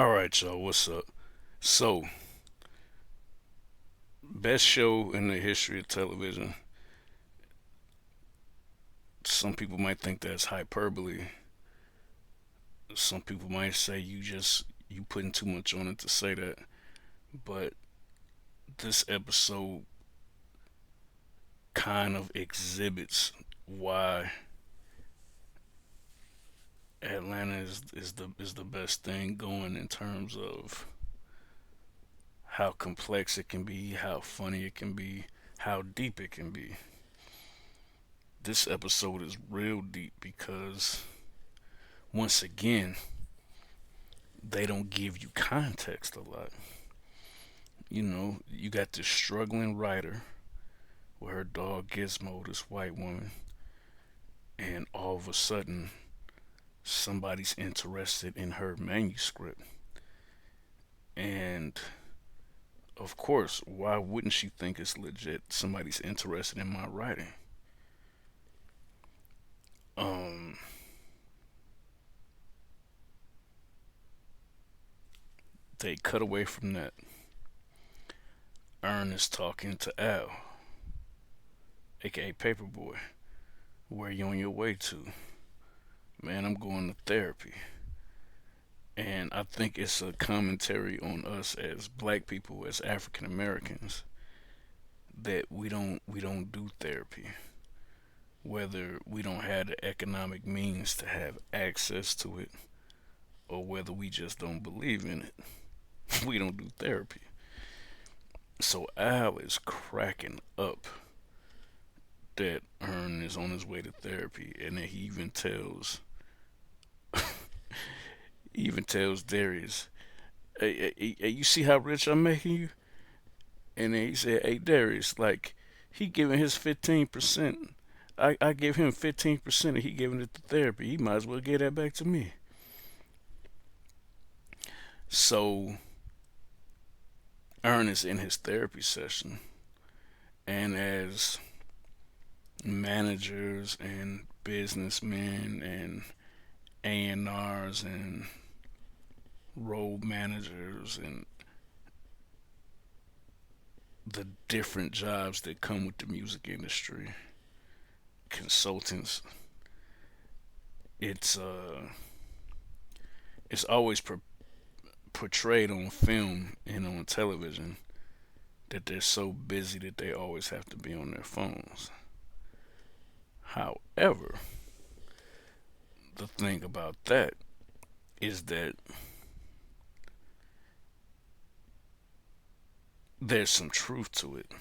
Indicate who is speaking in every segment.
Speaker 1: All right, y'all, what's up? So, best show in the history of television. Some people might think that's hyperbole. Some people might say you putting too much on it to say that. But this episode kind of exhibits why Atlanta is the best thing going in terms of how complex it can be, how funny it can be, how deep it can be. This episode is real deep because once again, they don't give you context a lot. You got this struggling writer with her dog Gizmo, this white woman, and all of a sudden, somebody's interested in her manuscript. And of course, why wouldn't she think it's legit? Somebody's interested in my writing. Um, they cut away from that. Ernest talking to Al, aka Paperboy. Where you on your way to? Man, I'm going to therapy. And I think it's a commentary on us as black people, as African Americans, that we don't do therapy. Whether we don't have the economic means to have access to it, or whether we just don't believe in it, we don't do therapy. So Al is cracking up that Ern is on his way to therapy, and then he even tells Darius, hey, you see how rich I'm making you? And then he said, hey, Darius, like, he giving his 15%. I gave him 15% and he giving it to therapy. He might as well give that back to me. So, Ernest in his therapy session, and as managers and businessmen and A&Rs and road managers and the different jobs that come with the music industry, consultants, it's uh it's always portrayed on film and on television that they're so busy that they always have to be on their phones. However, the thing about that is that there's some truth to it.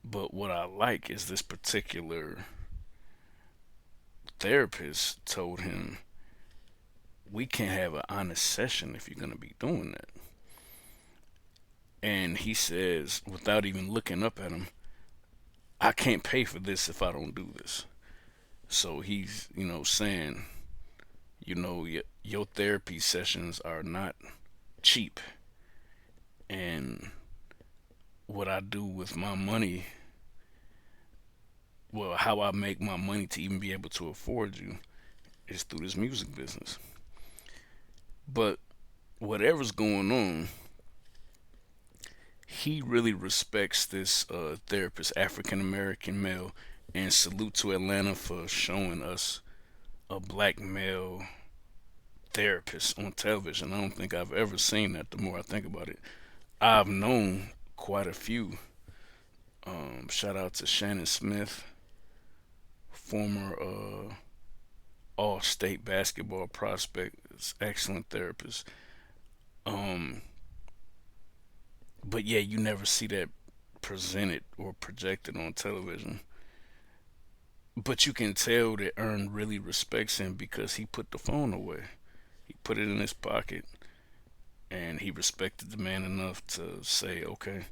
Speaker 1: But what I like is this particular therapist told him, we can't have an honest session if you're going to be doing that. And he says, without even looking up at him, I can't pay for this if I don't do this. So he's, saying, your therapy sessions are not cheap. And what I do with my money, well, how I make my money to even be able to afford you, is through this music business. But whatever's going on, he really respects this therapist, African American male, and salute to Atlanta for showing us a black male therapist on television. I don't think I've ever seen that. The more I think about it, I've known quite a few. Shout out to Shannon Smith, former all-state basketball prospect, excellent therapist. Um, but yeah, you never see that presented or projected on television. But you can tell that Ern really respects him because he put the phone away. He put it in his pocket and he respected the man enough to say, okay,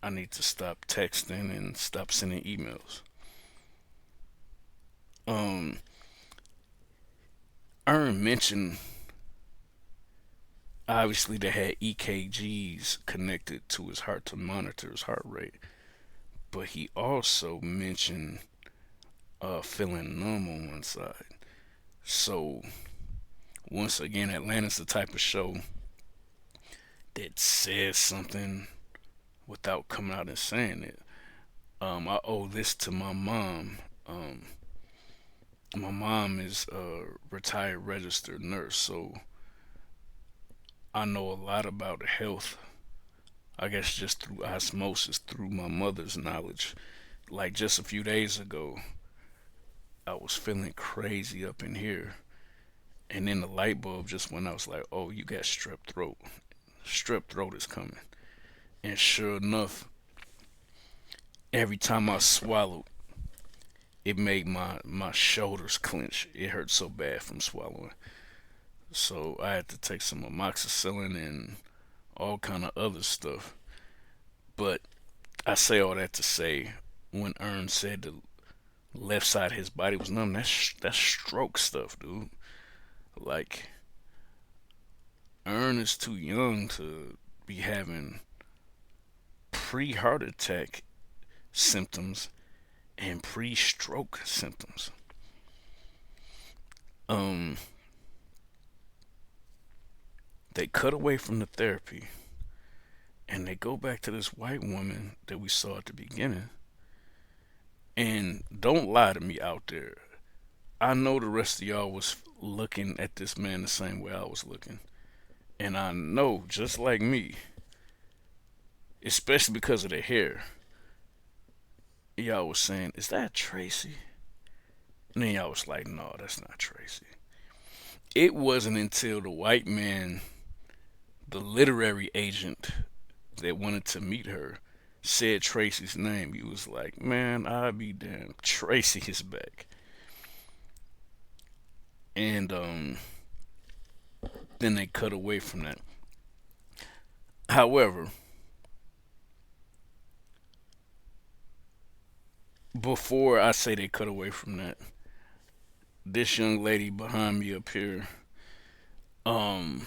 Speaker 1: I need to stop texting and stop sending emails. Um, Ern mentioned obviously they had EKGs connected to his heart to monitor his heart rate, but he also mentioned feeling numb on one side. So Once again, Atlanta's the type of show that says something without coming out and saying it. I owe this to my mom. Um, my mom is a retired registered nurse, so I know a lot about health. I guess just through osmosis, through my mother's knowledge. Like just a few days ago, I was feeling crazy up in here, and then the light bulb just went out. I was like, "Oh, you got strep throat. Strep throat is coming." And sure enough, every time I swallowed, it made my shoulders clench. It hurt so bad from swallowing. So I had to take some amoxicillin and all kind of other stuff. But I say all that to say, when Ern said the left side of his body was numb, that's stroke stuff, dude. Like Ern is too young to be having pre-heart attack symptoms and pre-stroke symptoms. Um, they cut away from the therapy and they go back to this white woman that we saw at the beginning. And don't lie to me out there. I know the rest of y'all was looking at this man the same way I was looking. And I know, just like me, especially because of the hair, y'all was saying, "Is that Tracy?" And then y'all was like, "No, that's not Tracy." It wasn't until the white man, the literary agent that wanted to meet her, said Tracy's name, he was like, "Man, I'll be damned. Tracy is back." And then they cut away from that. However, before I say they cut away from that, this young lady behind me up here, um,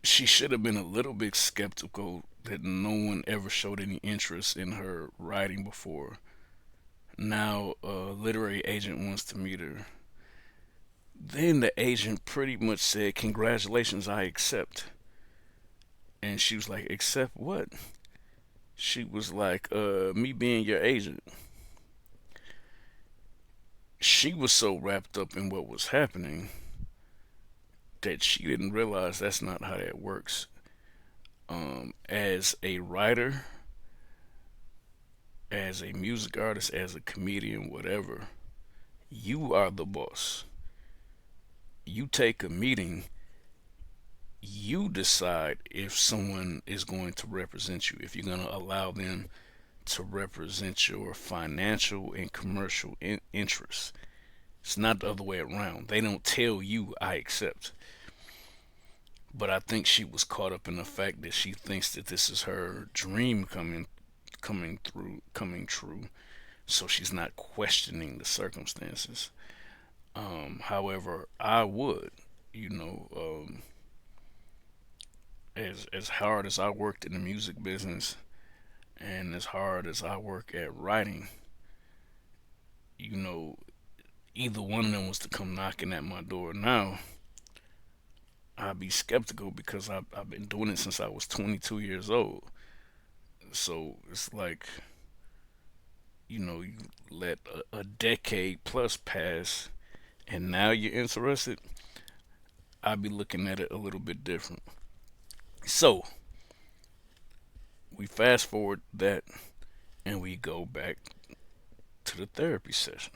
Speaker 1: she should have been a little bit skeptical that no one ever showed any interest in her writing before. Now, a literary agent wants to meet her. Then the agent pretty much said, "Congratulations, I accept." And she was like, "Accept what?" She was like, "Me being your agent." She was so wrapped up in what was happening that she didn't realize that's not how that works. As a writer, as a music artist, as a comedian, whatever, you are the boss. You take a meeting, you decide if someone is going to represent you, if you're going to allow them to represent your financial and commercial interests. It's not the other way around. They don't tell you, "I accept." But I think she was caught up in the fact that she thinks that this is her dream coming true. So she's not questioning the circumstances. However, I would, you know, as hard as I worked in the music business and as hard as I work at writing, you know, either one of them was to come knocking at my door now, I'd be skeptical because I've been doing it since I was 22 years old. So it's like, you let a decade plus pass and now you're interested, I'd be looking at it a little bit different. So we fast forward that and we go back to the therapy session.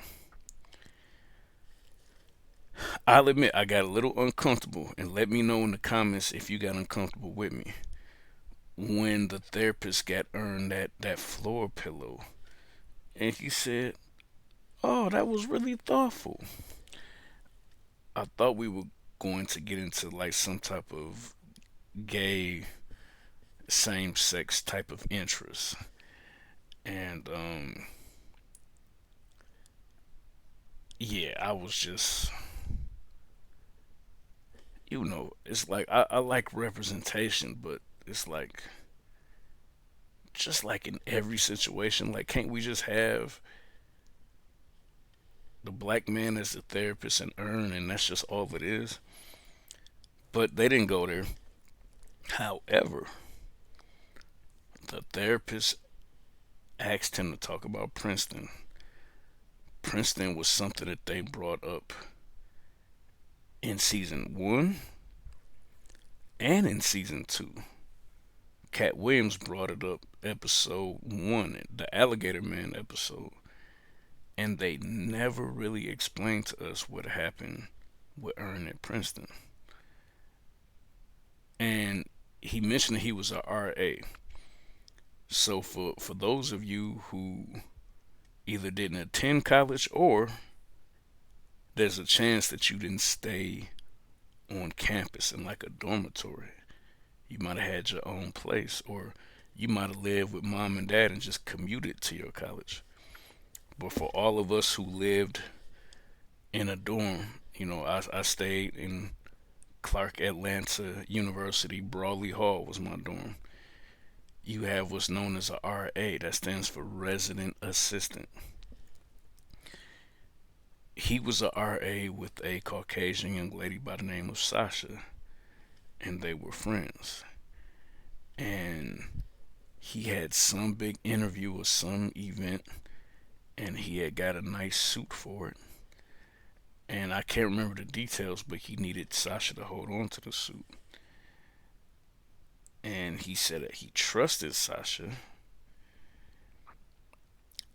Speaker 1: I'll admit I got a little uncomfortable, and let me know in the comments if you got uncomfortable with me when the therapist got earned that floor pillow, and he said, "Oh, that was really thoughtful." I thought we were going to get into like some type of gay same sex type of interest, and yeah, I was just, it's like I like representation, but it's like just like in every situation, like can't we just have the black man as the therapist and earn, and that's just all it is. But they didn't go there. However, the therapist asked him to talk about Princeton. Princeton was something that they brought up in season one and in season two. Cat Williams brought it up episode one, the Alligator Man episode, and they never really explained to us what happened with Ern at Princeton. And he mentioned that he was a RA. So for those of you who either didn't attend college or there's a chance that you didn't stay on campus in like a dormitory, you might have had your own place, or you might have lived with mom and dad and just commuted to your college. But for all of us who lived in a dorm, I stayed in Clark Atlanta University. Brawley Hall was my dorm. You have what's known as a RA, that stands for resident assistant. He was a RA with a Caucasian young lady by the name of Sasha, and they were friends. And he had some big interview or some event, and he had got a nice suit for it. And I can't remember the details, but he needed Sasha to hold on to the suit. And he said that he trusted Sasha,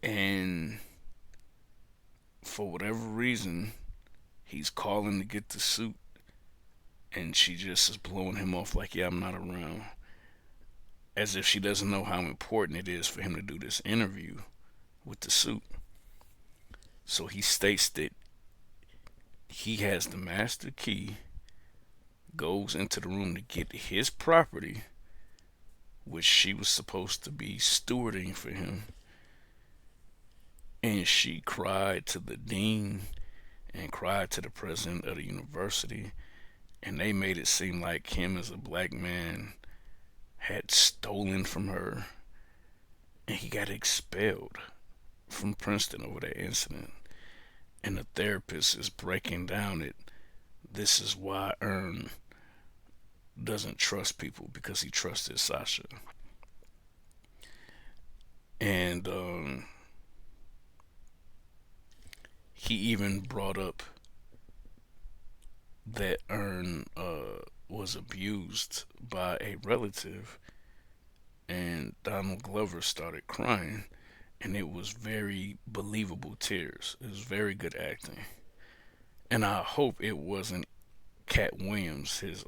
Speaker 1: and for whatever reason, he's calling to get the suit, and she just is blowing him off like, yeah, I'm not around. As if she doesn't know how important it is for him to do this interview with the suit. So he states that he has the master key, goes into the room to get his property, which she was supposed to be stewarding for him. And she cried to the dean and cried to the president of the university, and they made it seem like him as a black man had stolen from her, and he got expelled from Princeton over that incident. And the therapist is breaking down it. This is why Ern doesn't trust people, because he trusted Sasha. And he even brought up that Ern was abused by a relative, and Donald Glover started crying, and it was very believable tears. It was very good acting, and I hope it wasn't Cat Williams, his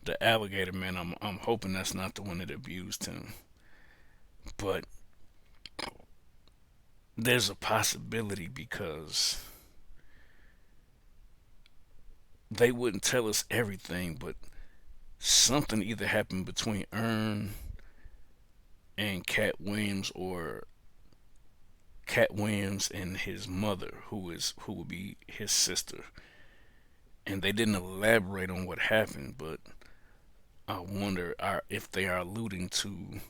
Speaker 1: the alligator man. I'm hoping that's not the one that abused him, but there's a possibility because they wouldn't tell us everything, but something either happened between Ern and Cat Williams, or Cat Williams and his mother, who would be his sister. And they didn't elaborate on what happened, but I wonder if they are alluding to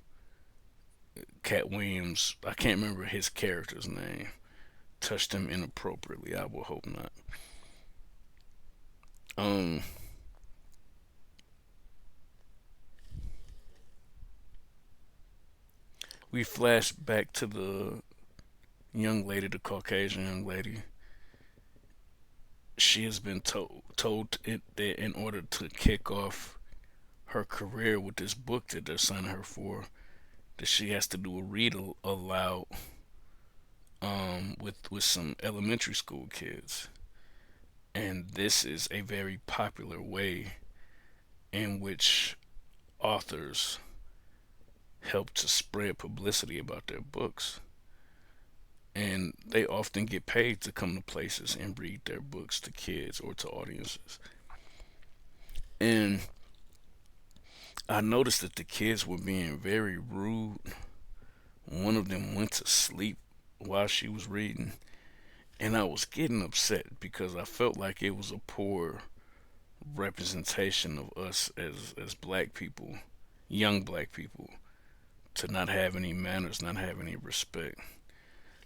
Speaker 1: Cat Williams. I can't remember his character's name. Touched him inappropriately. I will hope not. Um, we flash back to the young lady, the Caucasian young lady. She has been told that in order to kick off her career with this book that they're signing her for, that she has to do a read aloud with some elementary school kids. And this is a very popular way in which authors help to spread publicity about their books. And they often get paid to come to places and read their books to kids or to audiences. And I noticed that the kids were being very rude. One of them went to sleep while she was reading, and I was getting upset because I felt like it was a poor representation of us as black people, young black people, to not have any manners, not have any respect.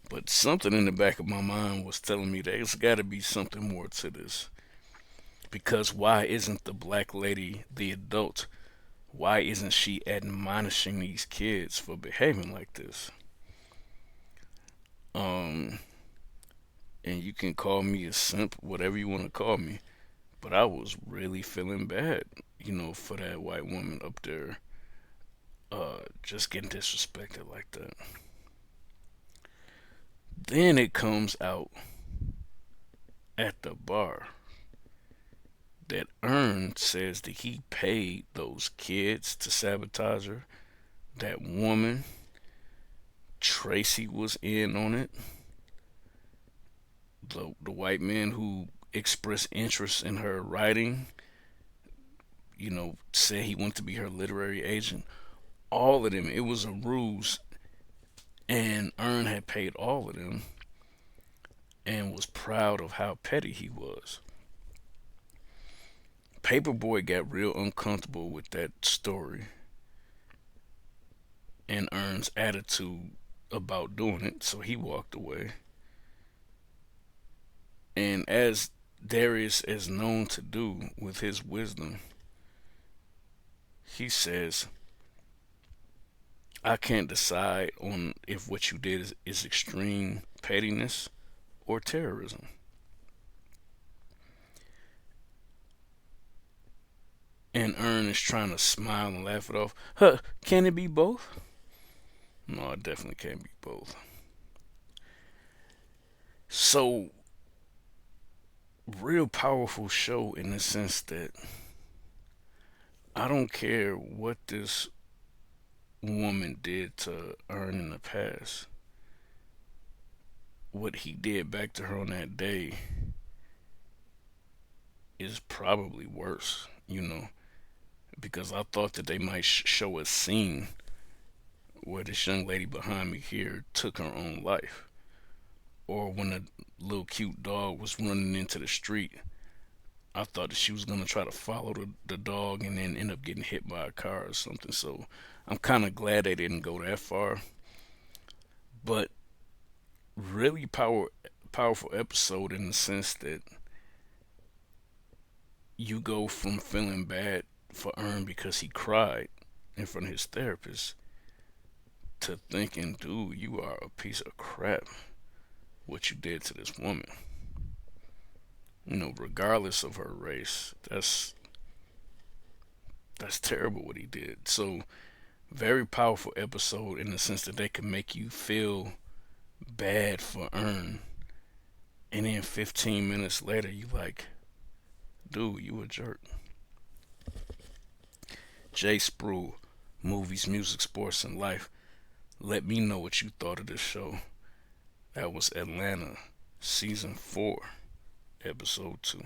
Speaker 1: But something in the back of my mind was telling me there's got to be something more to this. Because why isn't the black lady the adult? Why isn't she admonishing these kids for behaving like this? Um, and you can call me a simp, whatever you want to call me, but I was really feeling bad, for that white woman up there, just getting disrespected like that. Then it comes out at the bar that Ern says that he paid those kids to sabotage her. That woman, Tracy, was in on it. The white man who expressed interest in her writing, said he wanted to be her literary agent. All of them, it was a ruse, and Ern had paid all of them and was proud of how petty he was. Paperboy got real uncomfortable with that story and Ern's attitude about doing it, so he walked away. And as Darius is known to do with his wisdom, he says, I can't decide on if what you did is extreme pettiness or terrorism. And Ern is trying to smile and laugh it off. Huh, can it be both? No, it definitely can't be both. So, real powerful show in the sense that I don't care what this woman did to Ern in the past. What he did back to her on that day is probably worse, because I thought that they might show a scene where this young lady behind me here took her own life, or when a little cute dog was running into the street. I thought that she was gonna try to follow the dog and then end up getting hit by a car or something. So I'm kind of glad they didn't go that far. But really powerful episode in the sense that you go from feeling bad for Ern because he cried in front of his therapist to thinking, dude, you are a piece of crap. What you did to this woman, regardless of her race, that's terrible what he did. So very powerful episode in the sense that they can make you feel bad for Ern, and then 15 minutes later you like, dude, you a jerk. Jay Spruill, movies, music, sports, and life. Let me know what you thought of this show. That was Atlanta, season 4, episode 2.